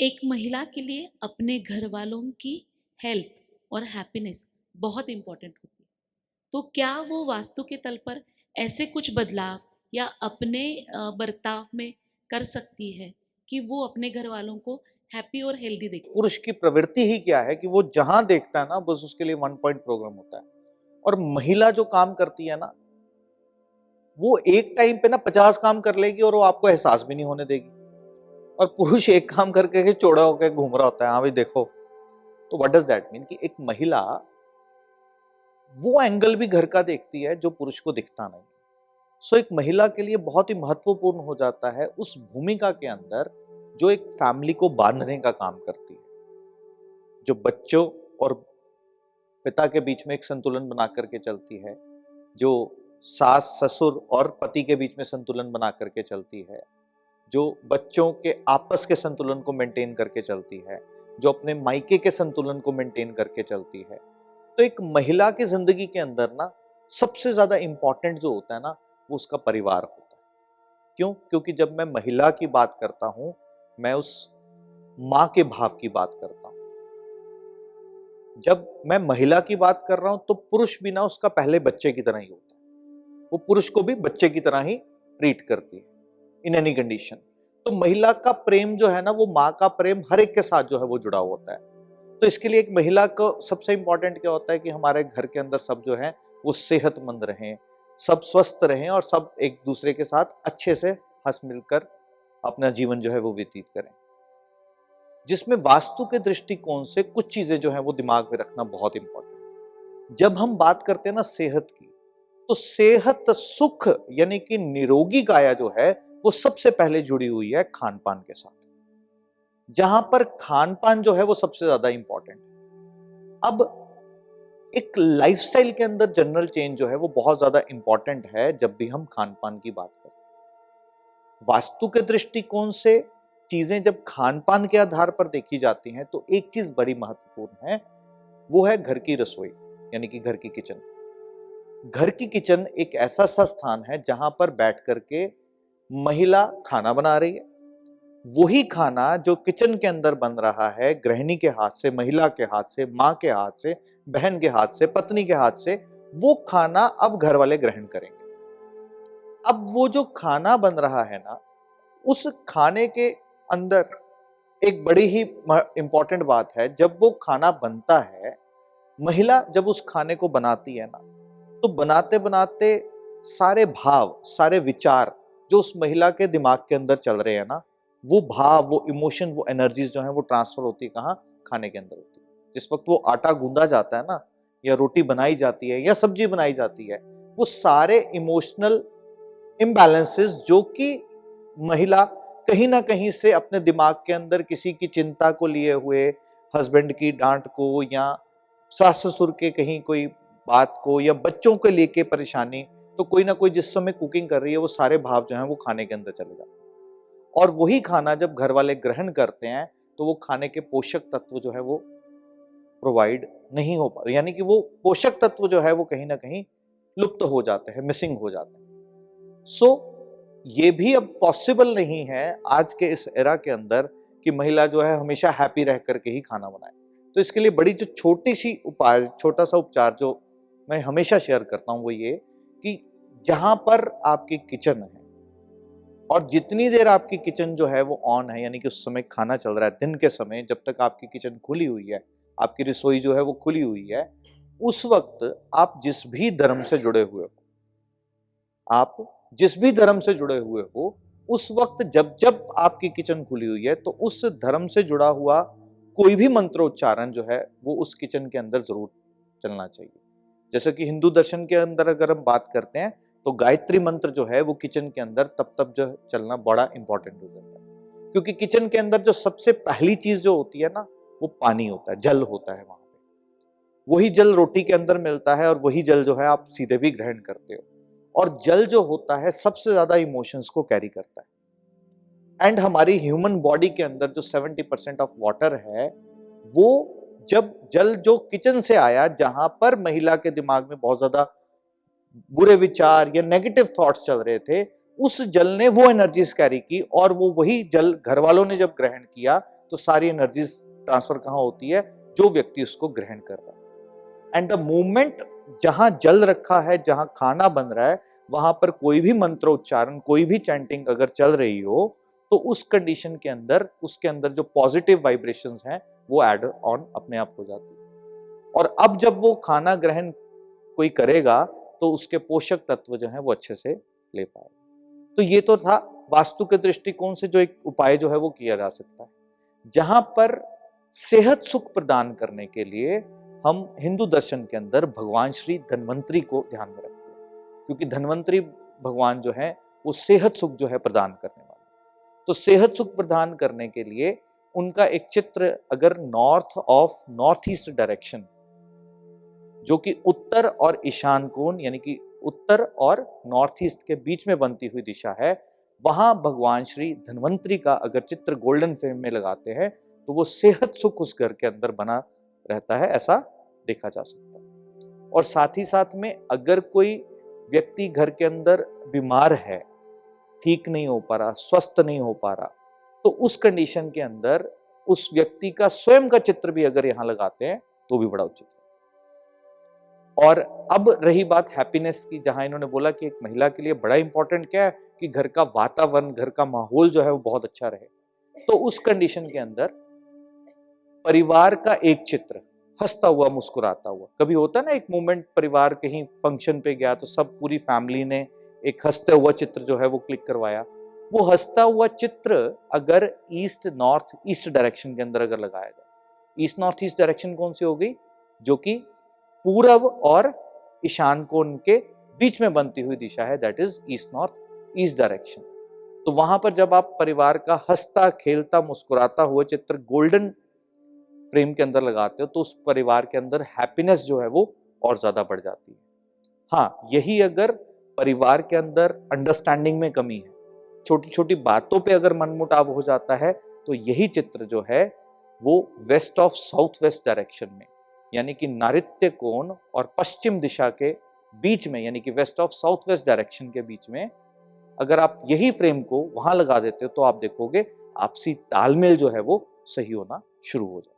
एक महिला के लिए अपने घर वालों की हेल्थ और हैप्पीनेस बहुत इंपॉर्टेंट होती है। तो क्या वो वास्तु के तल पर ऐसे कुछ बदलाव या अपने बर्ताव में कर सकती है कि वो अपने घर वालों को हैप्पी और हेल्दी देखे? पुरुष की प्रवृत्ति ही क्या है कि वो जहां देखता है ना, बस उसके लिए 1 पॉइंट प्रोग्राम होता है। और महिला जो काम करती है ना, वो एक टाइम पे ना 50 काम कर लेगी और वो आपको एहसास भी नहीं होने देगी। और पुरुष एक काम करके के चौड़ा होकर घूम रहा होता है, हाँ भाई देखो। तो व्हाट डज दैट मीन कि एक महिला वो एंगल भी घर का देखती है जो पुरुष को दिखता नहीं। सो एक महिला के लिए बहुत ही महत्वपूर्ण हो जाता है उस भूमिका के अंदर जो एक फैमिली को बांधने का काम करती है, जो बच्चों और पिता के बीच में एक संतुलन बना करके चलती है, जो सास ससुर और पति के बीच में संतुलन बना करके चलती है, जो बच्चों के आपस के संतुलन को मेंटेन करके चलती है, जो अपने मायके के संतुलन को मेंटेन करके चलती है। तो एक महिला की जिंदगी के अंदर ना सबसे ज्यादा इंपॉर्टेंट जो होता है ना, वो उसका परिवार होता है। क्यों? क्योंकि जब मैं महिला की बात करता हूं, मैं उस मां के भाव की बात करता हूं। जब मैं महिला की बात कर रहा हूं तो पुरुष भी ना उसका पहले बच्चे की तरह ही होता है। वो पुरुष को भी बच्चे की तरह ही ट्रीट करती है इन एनी कंडीशन। तो महिला का प्रेम जो है ना, वो माँ का प्रेम हर एक के साथ जो है वो जुड़ा होता है। तो इसके लिए एक महिला को सबसे इंपॉर्टेंट क्या होता है कि हमारे घर के अंदर सब जो है वो सेहतमंद रहें, सब स्वस्थ रहें और सब एक दूसरे के साथ अच्छे से हंस मिलकर अपना जीवन जो है वो व्यतीत करें। जिसमें वास्तु के दृष्टिकोण से कुछ चीजें जो है वो दिमाग में रखना बहुत इंपॉर्टेंट है। जब हम बात करते हैं ना सेहत की, तो सेहत सुख यानी कि निरोगी काया जो है वो सबसे पहले जुड़ी हुई है खान पान के साथ, जहां पर खान पान जो है वो सबसे ज्यादा इंपॉर्टेंट है। अब एक लाइफस्टाइल के अंदर जनरल चेंज जो है वो बहुत ज्यादा इंपॉर्टेंट है जब भी हम खान पान की बात करें। वास्तु के दृष्टिकोण से चीजें जब खान पान के आधार पर देखी जाती हैं तो एक चीज बड़ी महत्वपूर्ण है, वो है घर की रसोई यानी कि घर की किचन। घर की किचन एक ऐसा सा स्थान है जहां पर बैठ करके महिला खाना बना रही है। वही खाना जो किचन के अंदर बन रहा है गृहिणी के हाथ से, महिला के हाथ से, माँ के हाथ से, बहन के हाथ से, पत्नी के हाथ से, वो खाना अब घर वाले ग्रहण करेंगे। अब वो जो खाना बन रहा है ना, उस खाने के अंदर एक बड़ी ही इंपॉर्टेंट बात है। जब वो खाना बनता है, महिला जब उस खाने को बनाती है ना, तो बनाते बनाते सारे भाव, सारे विचार जो उस महिला के दिमाग के अंदर चल रहे हैं ना, वो भाव, वो इमोशन, वो एनर्जीज जो है वो ट्रांसफर होती है कहाँ? खाने के अंदर होती है। जिस वक्त वो आटा गूंदा जाता है ना, या रोटी बनाई जाती है या सब्जी बनाई जाती है, वो सारे इमोशनल इम्बैलेंसेस जो कि महिला कहीं ना कहीं से अपने दिमाग के अंदर किसी की चिंता को लिए हुए, हस्बैंड की डांट को, या सास ससुर के कहीं कोई बात को, या बच्चों को लेके परेशानी, तो कोई ना कोई जिस समय कुकिंग कर रही है वो सारे भाव जो हैं वो खाने के अंदर चले जाते हैं। और वही खाना जब घर वाले ग्रहण करते हैं तो वो खाने के पोषक तत्व जो है वो प्रोवाइड नहीं हो पा, यानी कि वो पोषक तत्व जो है वो कहीं ना कहीं लुप्त हो जाते हैं, मिसिंग हो जाते हैं। सो ये भी अब पॉसिबल नहीं है आज के इस एरा के अंदर कि महिला जो है हमेशा हैप्पी रह करके ही खाना बनाए। तो इसके लिए बड़ी जो छोटी सी उपाय, छोटा सा उपचार जो मैं हमेशा शेयर करता हूं वो ये कि जहां पर आपकी किचन है और जितनी देर आपकी किचन जो है वो ऑन है, यानी कि उस समय खाना चल रहा है, दिन के समय जब तक आपकी किचन खुली हुई है, आपकी रसोई जो है वो खुली हुई है, उस वक्त आप जिस भी धर्म से जुड़े हुए हो, आप जिस भी धर्म से जुड़े हुए हो, उस वक्त जब जब आपकी किचन खुली हुई है तो उस धर्म से जुड़ा हुआ कोई भी मंत्रोच्चारण जो है वो उस किचन के अंदर जरूर चलना चाहिए। जैसे कि हिंदू दर्शन के अंदर अगर हम बात करते हैं तो गायत्री मंत्र जो है वो किचन के अंदर तब तब जो चलना बड़ा इंपॉर्टेंट हो जाता है, क्योंकि किचन के अंदर जो सबसे पहली चीज जो होती है ना, वो पानी होता है, जल होता है। वहां पे वही जल रोटी के अंदर मिलता है और वही जल जो है आप सीधे भी ग्रहण करते हो। और जल जो होता है सबसे ज्यादा इमोशंस को कैरी करता है। एंड हमारी ह्यूमन बॉडी के अंदर जो 70% ऑफ वाटर है, वो जब जल जो किचन से आया, जहां पर महिला के दिमाग में बहुत ज्यादा बुरे विचार या नेगेटिव थॉट्स चल रहे थे, उस जल ने वो एनर्जीज कैरी की और वो वही जल घर वालों ने जब ग्रहण किया तो सारी एनर्जीज ट्रांसफर कहाँ होती है, जो व्यक्ति उसको ग्रहण कर रहा है। एंड द मोमेंट जहां जल रखा है, जहां खाना बन रहा है, वहां पर कोई भी मंत्रोच्चारण, कोई भी चैंटिंग अगर चल रही हो, तो उस कंडीशन के अंदर उसके अंदर जो पॉजिटिव वाइब्रेशंस हैं वो ऐड ऑन अपने आप हो जाती है। और अब जब वो खाना ग्रहण कोई करेगा तो उसके पोषक तत्व जो हैं वो अच्छे से ले पाएगा। तो ये तो था वास्तु के दृष्टिकोण से जो एक उपाय जो है वो किया जा सकता है। जहां पर सेहत सुख प्रदान करने के लिए हम हिंदू दर्शन के अंदर भगवान श्री धन्वंतरी को ध्यान में रखते हैं, क्योंकि धन्वंतरी भगवान जो है वो सेहत सुख जो है प्रदान करने वाले। तो सेहत सुख प्रदान करने के लिए उनका एक चित्र अगर नॉर्थ ईस्ट डायरेक्शन, जो कि उत्तर और ईशान कोण यानी कि उत्तर और नॉर्थ ईस्ट के बीच में बनती हुई दिशा है, वहां भगवान श्री धन्वंतरी का अगर चित्र गोल्डन फ्रेम में लगाते हैं तो वो सेहत सुख उस घर के अंदर बना रहता है, ऐसा देखा जा सकता है। और साथ ही साथ में अगर कोई व्यक्ति घर के अंदर बीमार है, ठीक नहीं हो पा रहा, स्वस्थ नहीं हो पा रहा, तो उस कंडीशन के अंदर उस व्यक्ति का स्वयं का चित्र भी अगर यहां लगाते हैं तो भी बड़ा उचित है। और अब रही बात हैप्पीनेस की, जहां इन्होंने बोला कि एक महिला के लिए बड़ा इंपॉर्टेंट क्या है कि घर का वातावरण, घर का माहौल जो है वो बहुत अच्छा रहे। तो उस कंडीशन के अंदर परिवार का एक चित्र हंसता हुआ, मुस्कुराता हुआ, कभी होता ना एक मोमेंट, परिवार कहीं फंक्शन पे गया तो सब पूरी फैमिली ने एक हंसते हुआ चित्र जो है वो क्लिक करवाया। वो हंसता हुआ चित्र अगर ईस्ट नॉर्थ ईस्ट डायरेक्शन के अंदर अगर लगाया जाए, ईस्ट नॉर्थ ईस्ट डायरेक्शन कौन सी हो गई, जो कि पूरब और ईशान कोण के बीच में बनती हुई दिशा है, that is east north east direction. तो वहां पर जब आप परिवार का हंसता खेलता मुस्कुराता हुआ चित्र गोल्डन फ्रेम के अंदर लगाते हो तो उस परिवार के अंदर हैप्पीनेस जो है वो और ज्यादा बढ़ जाती है। हाँ, यही अगर परिवार के अंदर अंडरस्टैंडिंग में कमी है, छोटी छोटी बातों पे अगर मनमुटाव हो जाता है, तो यही चित्र जो है वो west of south west direction में, यानी कि नैऋत्य कोण और पश्चिम दिशा के बीच में, यानी कि west of south west direction के बीच में अगर आप यही फ्रेम को वहां लगा देते हो तो आप देखोगे आपसी तालमेल जो है वो सही होना शुरू हो जाए।